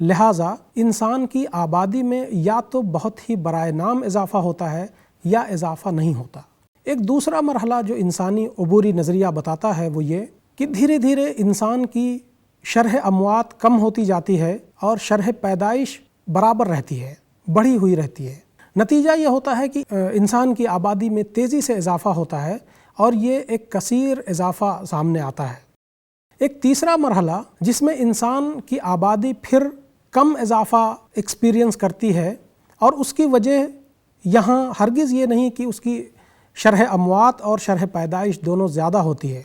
لہٰذا انسان کی آبادی میں یا تو بہت ہی برائے نام اضافہ ہوتا ہے یا اضافہ نہیں ہوتا۔ ایک دوسرا مرحلہ جو انسانی عبوری نظریہ بتاتا ہے وہ یہ کہ دھیرے دھیرے انسان کی شرح اموات کم ہوتی جاتی ہے اور شرح پیدائش برابر رہتی ہے، بڑھی ہوئی رہتی ہے۔ نتیجہ یہ ہوتا ہے کہ انسان کی آبادی میں تیزی سے اضافہ ہوتا ہے اور یہ ایک کثیر اضافہ سامنے آتا ہے۔ ایک تیسرا مرحلہ جس میں انسان کی آبادی پھر کم اضافہ ایکسپیرینس کرتی ہے، اور اس کی وجہ یہاں ہرگز یہ نہیں کہ اس کی شرح اموات اور شرح پیدائش دونوں زیادہ ہوتی ہے،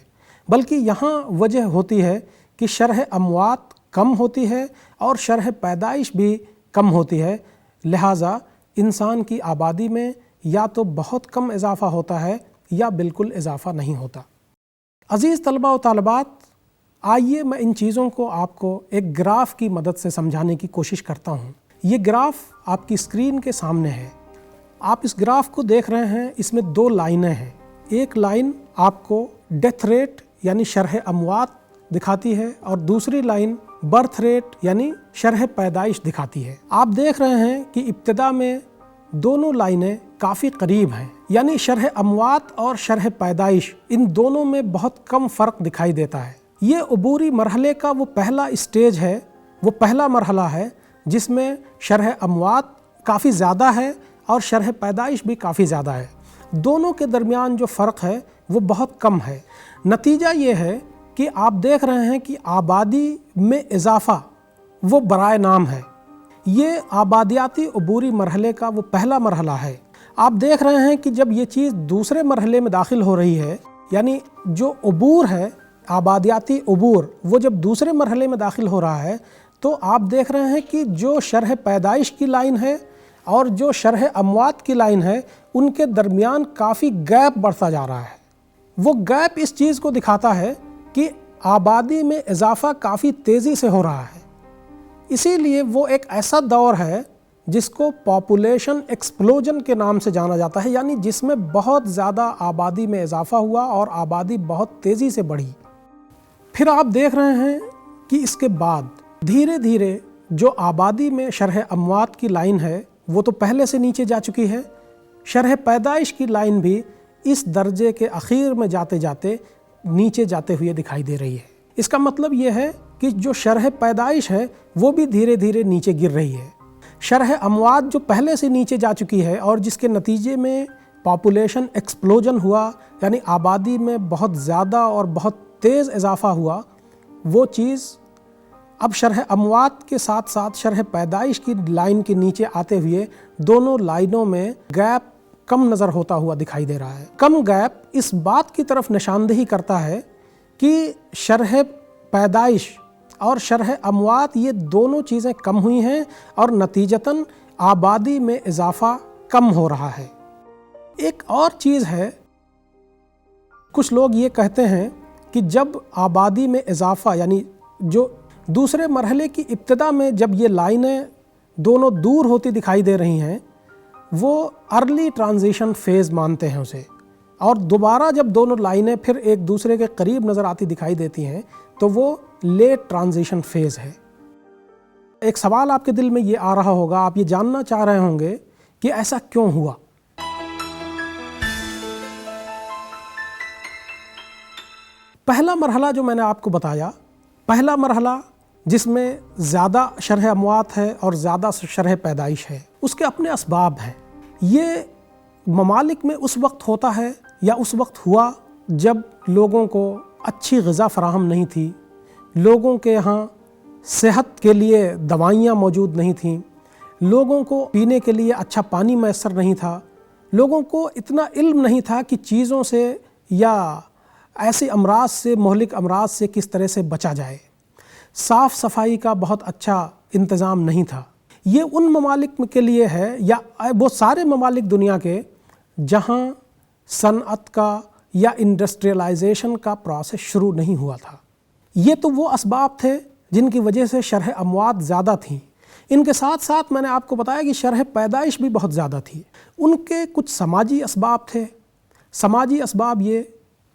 بلکہ یہاں وجہ ہوتی ہے کہ شرح اموات کم ہوتی ہے اور شرح پیدائش بھی کم ہوتی ہے، لہٰذا انسان کی آبادی میں یا تو بہت کم اضافہ ہوتا ہے یا بالکل اضافہ نہیں ہوتا۔ عزیز طلباء و طالبات، آئیے میں ان چیزوں کو آپ کو ایک گراف کی مدد سے سمجھانے کی کوشش کرتا ہوں۔ یہ گراف آپ کی اسکرین کے سامنے ہے۔ آپ اس گراف کو دیکھ رہے ہیں، اس میں دو لائنیں ہیں۔ ایک لائن آپ کو ڈیتھ ریٹ یعنی شرح اموات دکھاتی ہے اور دوسری لائن برتھ ریٹ یعنی شرح پیدائش دکھاتی ہے۔ آپ دیکھ رہے ہیں کہ ابتدا میں دونوں لائنیں کافی قریب ہیں، یعنی شرح اموات اور شرح پیدائش ان دونوں میں بہت کم فرق دکھائی دیتا ہے۔ یہ عبوری مرحلے کا وہ پہلا اسٹیج ہے، وہ پہلا مرحلہ ہے جس میں شرح اموات کافی زیادہ ہے اور شرح پیدائش بھی کافی زیادہ ہے۔ دونوں کے درمیان جو فرق ہے وہ بہت کم ہے۔ نتیجہ یہ ہے کہ آپ دیکھ رہے ہیں کہ آبادی میں اضافہ وہ برائے نام ہے۔ یہ آبادیاتی عبوری مرحلے کا وہ پہلا مرحلہ ہے۔ آپ دیکھ رہے ہیں کہ جب یہ چیز دوسرے مرحلے میں داخل ہو رہی ہے، یعنی جو عبور ہے، آبادیاتی عبور، وہ جب دوسرے مرحلے میں داخل ہو رہا ہے تو آپ دیکھ رہے ہیں کہ جو شرح پیدائش کی لائن ہے اور جو شرح اموات کی لائن ہے ان کے درمیان کافی گیپ بڑھتا جا رہا ہے۔ وہ گیپ اس چیز کو دکھاتا ہے کہ آبادی میں اضافہ کافی تیزی سے ہو رہا ہے۔ اسی لیے وہ ایک ایسا دور ہے جس کو پاپولیشن ایکسپلوژن کے نام سے جانا جاتا ہے، یعنی جس میں بہت زیادہ آبادی میں اضافہ ہوا اور آبادی بہت تیزی سے بڑھی۔ پھر آپ دیکھ رہے ہیں کہ اس کے بعد دھیرے دھیرے جو آبادی میں شرح اموات کی لائن ہے وہ تو پہلے سے نیچے جا چکی ہے، شرح پیدائش کی لائن بھی اس درجے کے اخیر میں جاتے جاتے نیچے جاتے ہوئے دکھائی دے رہی ہے۔ اس کا مطلب یہ ہے کہ جو شرح پیدائش ہے وہ بھی دھیرے دھیرے نیچے گر رہی ہے۔ شرح اموات جو پہلے سے نیچے جا چکی ہے اور جس کے نتیجے میں پاپولیشن ایکسپلوژن ہوا، یعنی آبادی میں بہت زیادہ اور بہت تیز اضافہ ہوا، وہ چیز اب شرح اموات کے ساتھ ساتھ شرح پیدائش کی لائن کے نیچے آتے ہوئے دونوں لائنوں میں گیپ کم نظر ہوتا ہوا دکھائی دے رہا ہے۔ کم گیپ اس بات کی طرف نشاندہی کرتا ہے کہ شرح پیدائش اور شرح اموات یہ دونوں چیزیں کم ہوئی ہیں اور نتیجتاً آبادی میں اضافہ کم ہو رہا ہے۔ ایک اور چیز ہے، کچھ لوگ یہ کہتے ہیں کہ جب آبادی میں اضافہ، یعنی جو دوسرے مرحلے کی ابتدا میں جب یہ لائنیں دونوں دور ہوتی دکھائی دے رہی ہیں، وہ ارلی ٹرانزیشن فیز مانتے ہیں اسے، اور دوبارہ جب دونوں لائنیں پھر ایک دوسرے کے قریب نظر آتی دکھائی دیتی ہیں تو وہ لیٹ ٹرانزیشن فیز ہے۔ ایک سوال آپ کے دل میں یہ آ رہا ہوگا، آپ یہ جاننا چاہ رہے ہوں گے کہ ایسا کیوں ہوا؟ پہلا مرحلہ جو میں نے آپ کو بتایا، پہلا مرحلہ جس میں زیادہ شرح اموات ہے اور زیادہ شرح پیدائش ہے، اس کے اپنے اسباب ہیں۔ یہ ممالک میں اس وقت ہوتا ہے یا اس وقت ہوا جب لوگوں کو اچھی غذا فراہم نہیں تھی، لوگوں کے یہاں صحت کے لیے دوائیاں موجود نہیں تھیں، لوگوں کو پینے کے لیے اچھا پانی میسر نہیں تھا، لوگوں کو اتنا علم نہیں تھا کہ چیزوں سے یا ایسے امراض سے، مہلک امراض سے کس طرح سے بچا جائے، صاف صفائی کا بہت اچھا انتظام نہیں تھا۔ یہ ان ممالک کے لیے ہے، یا وہ سارے ممالک دنیا کے جہاں صنعت کا یا انڈسٹریلائزیشن کا پروسیس شروع نہیں ہوا تھا۔ یہ تو وہ اسباب تھے جن کی وجہ سے شرح اموات زیادہ تھیں۔ ان کے ساتھ ساتھ میں نے آپ کو بتایا کہ شرح پیدائش بھی بہت زیادہ تھی۔ ان کے کچھ سماجی اسباب تھے۔ سماجی اسباب یہ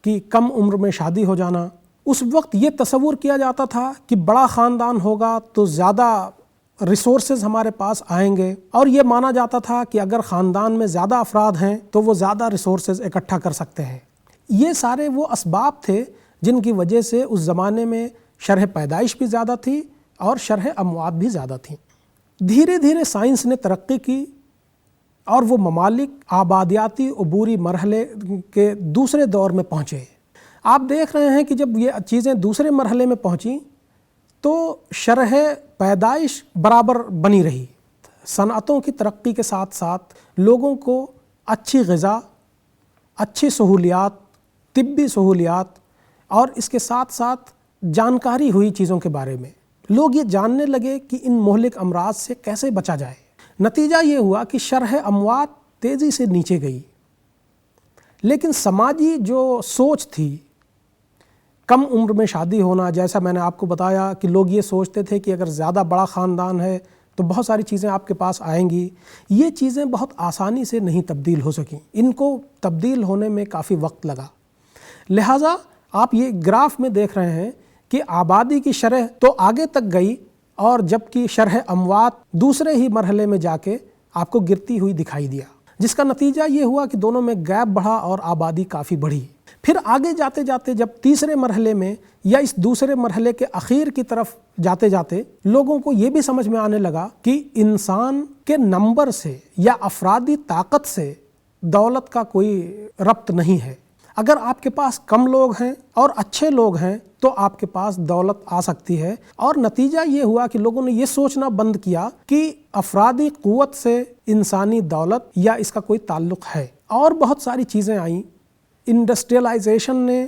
کہ کم عمر میں شادی ہو جانا۔ اس وقت یہ تصور کیا جاتا تھا کہ بڑا خاندان ہوگا تو زیادہ ریسورسز ہمارے پاس آئیں گے، اور یہ مانا جاتا تھا کہ اگر خاندان میں زیادہ افراد ہیں تو وہ زیادہ ریسورسز اکٹھا کر سکتے ہیں۔ یہ سارے وہ اسباب تھے جن کی وجہ سے اس زمانے میں شرح پیدائش بھی زیادہ تھی اور شرح اموات بھی زیادہ تھیں۔ دھیرے دھیرے سائنس نے ترقی کی اور وہ ممالک آبادیاتی عبوری مرحلے کے دوسرے دور میں پہنچے۔ آپ دیکھ رہے ہیں کہ جب یہ چیزیں دوسرے مرحلے میں پہنچیں تو شرح پیدائش برابر بنی رہی۔ صنعتوں کی ترقی کے ساتھ ساتھ لوگوں کو اچھی غذا، اچھی سہولیات، طبی سہولیات اور اس کے ساتھ ساتھ جانکاری ہوئی چیزوں کے بارے میں۔ لوگ یہ جاننے لگے کہ ان مہلک امراض سے کیسے بچا جائے۔ نتیجہ یہ ہوا کہ شرح اموات تیزی سے نیچے گئی، لیکن سماجی جو سوچ تھی، کم عمر میں شادی ہونا، جیسا میں نے آپ کو بتایا کہ لوگ یہ سوچتے تھے کہ اگر زیادہ بڑا خاندان ہے تو بہت ساری چیزیں آپ کے پاس آئیں گی، یہ چیزیں بہت آسانی سے نہیں تبدیل ہو سکیں، ان کو تبدیل ہونے میں کافی وقت لگا۔ لہٰذا آپ یہ گراف میں دیکھ رہے ہیں کہ آبادی کی شرح تو آگے تک گئی، اور جبکہ شرح اموات دوسرے ہی مرحلے میں جا کے آپ کو گرتی ہوئی دکھائی دیا، جس کا نتیجہ یہ ہوا کہ دونوں میں گیپ بڑھا اور آبادی کافی بڑھی۔ پھر آگے جاتے جاتے جب تیسرے مرحلے میں یا اس دوسرے مرحلے کے اخیر کی طرف جاتے جاتے لوگوں کو یہ بھی سمجھ میں آنے لگا کہ انسان کے نمبر سے یا افرادی طاقت سے دولت کا کوئی ربط نہیں ہے۔ اگر آپ کے پاس کم لوگ ہیں اور اچھے لوگ ہیں تو آپ کے پاس دولت آ سکتی ہے، اور نتیجہ یہ ہوا کہ لوگوں نے یہ سوچنا بند کیا کہ افرادی قوت سے انسانی دولت یا اس کا کوئی تعلق ہے، اور بہت ساری چیزیں آئیں۔ انڈسٹریلائزیشن نے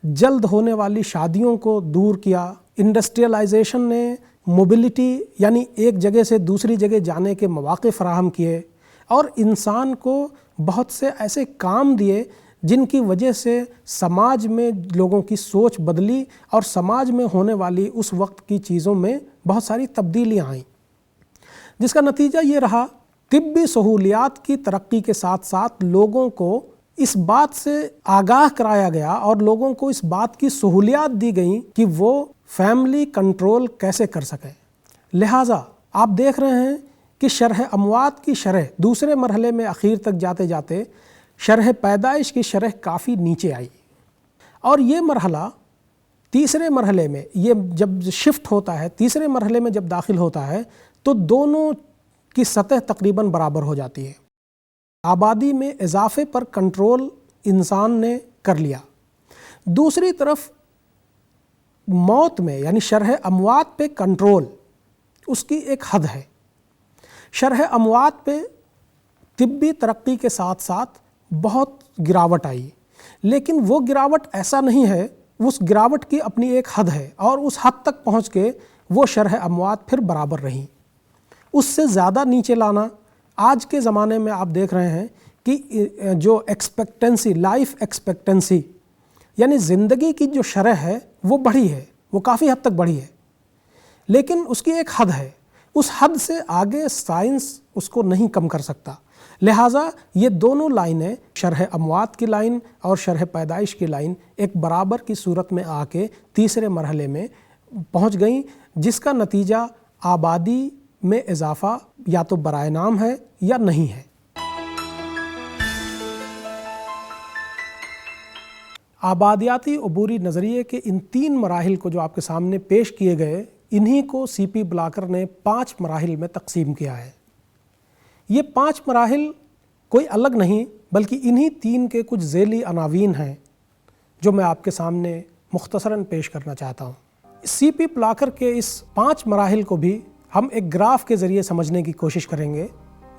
جلد ہونے والی شادیوں کو دور کیا، انڈسٹریلائزیشن نے موبلٹی یعنی ایک جگہ سے دوسری جگہ جانے کے مواقع فراہم کیے، اور انسان کو بہت سے ایسے کام دیے جن کی وجہ سے سماج میں لوگوں کی سوچ بدلی، اور سماج میں ہونے والی اس وقت کی چیزوں میں بہت ساری تبدیلیاں آئیں، جس کا نتیجہ یہ رہا طبی سہولیات کی ترقی کے ساتھ ساتھ لوگوں کو اس بات سے آگاہ کرایا گیا اور لوگوں کو اس بات کی سہولیات دی گئیں کہ وہ فیملی کنٹرول کیسے کر سکیں۔ لہٰذا آپ دیکھ رہے ہیں کہ شرح اموات کی شرح دوسرے مرحلے میں اخیر تک جاتے جاتے شرح پیدائش کی شرح کافی نیچے آئی، اور یہ مرحلہ تیسرے مرحلے میں یہ جب شفٹ ہوتا ہے، تیسرے مرحلے میں جب داخل ہوتا ہے تو دونوں کی سطح تقریباً برابر ہو جاتی ہے۔ آبادی میں اضافے پر کنٹرول انسان نے کر لیا، دوسری طرف موت میں یعنی شرح اموات پہ کنٹرول، اس کی ایک حد ہے۔ شرح اموات پہ طبی ترقی کے ساتھ ساتھ بہت گراوٹ آئی، لیکن وہ گراوٹ ایسا نہیں ہے، اس گراوٹ کی اپنی ایک حد ہے، اور اس حد تک پہنچ کے وہ شرح اموات پھر برابر رہیں۔ اس سے زیادہ نیچے لانا، آج کے زمانے میں آپ دیکھ رہے ہیں کہ جو ایکسپیکٹنسی، لائف ایکسپیکٹنسی یعنی زندگی کی جو شرح ہے وہ بڑھی ہے، وہ کافی حد تک بڑھی ہے، لیکن اس کی ایک حد ہے، اس حد سے آگے سائنس اس کو نہیں کم کر سکتا۔ لہٰذا یہ دونوں لائنیں، شرح اموات کی لائن اور شرح پیدائش کی لائن، ایک برابر کی صورت میں آ کے تیسرے مرحلے میں پہنچ گئیں، جس کا نتیجہ آبادی میں اضافہ یا تو برائے نام ہے یا نہیں ہے۔ آبادیاتی عبوری نظریے کے ان 3 مراحل کو جو آپ کے سامنے پیش کیے گئے، انہی کو سی پی بلاکر نے 5 مراحل میں تقسیم کیا ہے۔ یہ 5 مراحل کوئی الگ نہیں بلکہ انہی 3 کے کچھ ذیلی عناوین ہیں جو میں آپ کے سامنے مختصراً پیش کرنا چاہتا ہوں۔ سی پی بلاکر کے اس 5 مراحل کو بھی ہم ایک گراف کے ذریعے سمجھنے کی کوشش کریں گے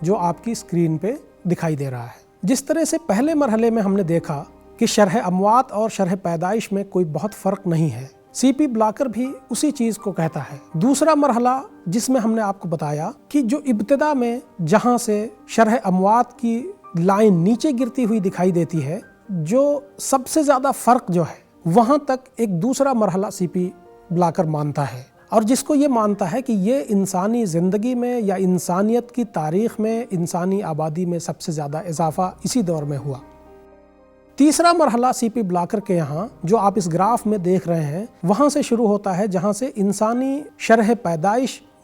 جو آپ کی اسکرین پہ دکھائی دے رہا ہے۔ جس طرح سے پہلے مرحلے میں ہم نے دیکھا کہ شرح اموات اور شرح پیدائش میں کوئی بہت فرق نہیں ہے، سی پی بلاکر بھی اسی چیز کو کہتا ہے۔ دوسرا مرحلہ جس میں ہم نے آپ کو بتایا کہ جو ابتدا میں جہاں سے شرح اموات کی لائن نیچے گرتی ہوئی دکھائی دیتی ہے، جو سب سے زیادہ فرق جو ہے وہاں تک ایک دوسرا مرحلہ سی پی بلاکر مانتا ہے، اور جس کو یہ مانتا ہے کہ یہ انسانی زندگی میں یا انسانیت کی تاریخ میں، انسانی آبادی میں سب سے زیادہ اضافہ اسی دور میں ہوا۔ تیسرا مرحلہ سی پی بلاکر کے یہاں جو آپ اس گراف میں دیکھ رہے ہیں، وہاں سے شروع ہوتا ہے جہاں سے انسانی شرح پیدائش